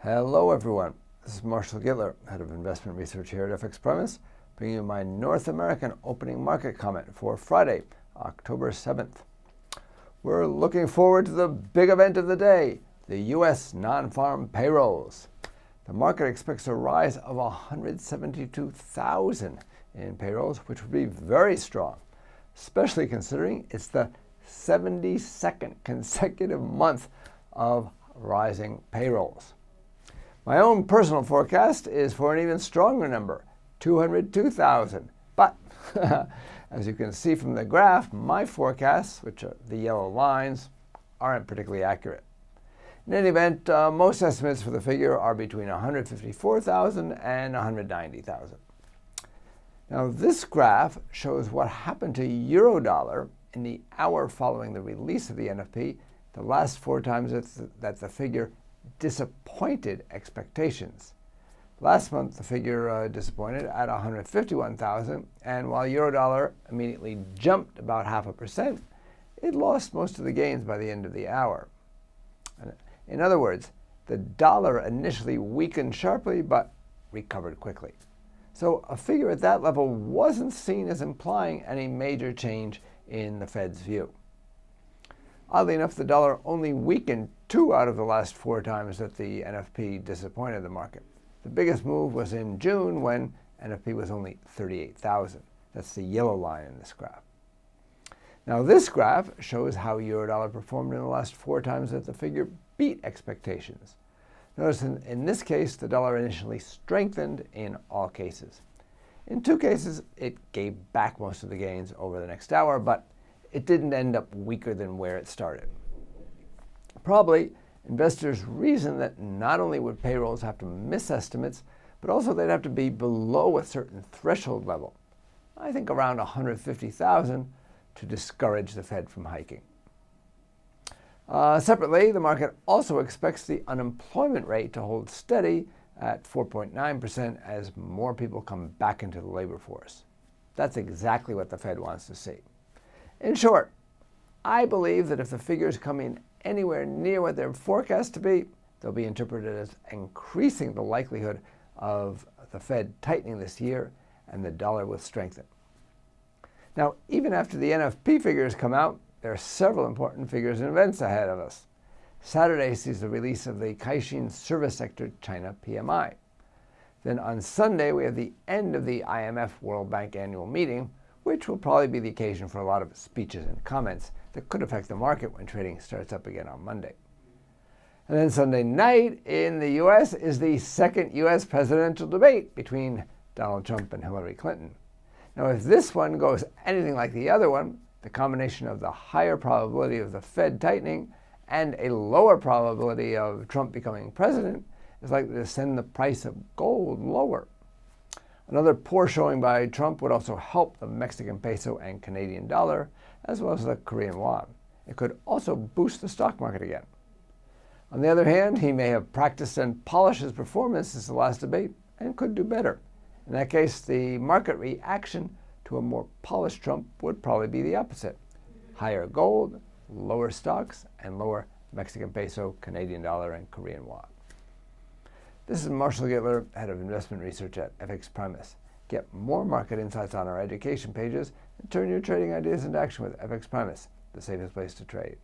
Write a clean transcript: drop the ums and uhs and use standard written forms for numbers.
Hello everyone, this is Marshall Gittler, Head of Investment Research here at FXPRIMUS, bringing you my North American opening market comment for Friday, October 7th. We're looking forward to the big event of the day, the U.S. non-farm payrolls. The market expects a rise of 172,000 in payrolls, which would be very strong, especially considering it's the 72nd consecutive month of rising payrolls. My own personal forecast is for an even stronger number, 202,000. But as you can see from the graph, my forecasts, which are the yellow lines, aren't particularly accurate. In any event, most estimates for the figure are between 154,000 and 190,000. Now, this graph shows what happened to Eurodollar in the hour following the release of the NFP, the last 4 times that the figure disappointed expectations. Last month, the figure disappointed at 151,000, and while Eurodollar immediately jumped about 0.5%, it lost most of the gains by the end of the hour. In other words, the dollar initially weakened sharply, but recovered quickly. So a figure at that level wasn't seen as implying any major change in the Fed's view. Oddly enough, the dollar only weakened 2 out of the last 4 times that the NFP disappointed the market. The biggest move was in June when NFP was only 38,000. That's the yellow line in this graph. Now this graph shows how Eurodollar performed in the last 4 times that the figure beat expectations. Notice in this case, the dollar initially strengthened in all cases. In 2 cases, it gave back most of the gains over the next hour, but it didn't end up weaker than where it started. Probably, investors reasoned that not only would payrolls have to miss estimates, but also they'd have to be below a certain threshold level, I think around 150,000, to discourage the Fed from hiking. Separately, the market also expects the unemployment rate to hold steady at 4.9% as more people come back into the labor force. That's exactly what the Fed wants to see. In short, I believe that if the figures come in anywhere near what they're forecast to be, they'll be interpreted as increasing the likelihood of the Fed tightening this year, and the dollar will strengthen. Now, even after the NFP figures come out, there are several important figures and events ahead of us. Saturday sees the release of the Caixin Service Sector China PMI. Then on Sunday, we have the end of the IMF World Bank annual meeting, which will probably be the occasion for a lot of speeches and comments that could affect the market when trading starts up again on Monday. And then Sunday night in the U.S. is the second U.S. presidential debate between Donald Trump and Hillary Clinton. Now, if this one goes anything like the other one, the combination of the higher probability of the Fed tightening and a lower probability of Trump becoming president is likely to send the price of gold lower. Another poor showing by Trump would also help the Mexican peso and Canadian dollar, as well as the Korean won. It could also boost the stock market again. On the other hand, he may have practiced and polished his performance since the last debate and could do better. In that case, the market reaction to a more polished Trump would probably be the opposite. Higher gold, lower stocks, and lower Mexican peso, Canadian dollar, and Korean won. This is Marshall Gittler, Head of Investment Research at FXPRIMUS. Get more market insights on our education pages and turn your trading ideas into action with FXPRIMUS, the safest place to trade.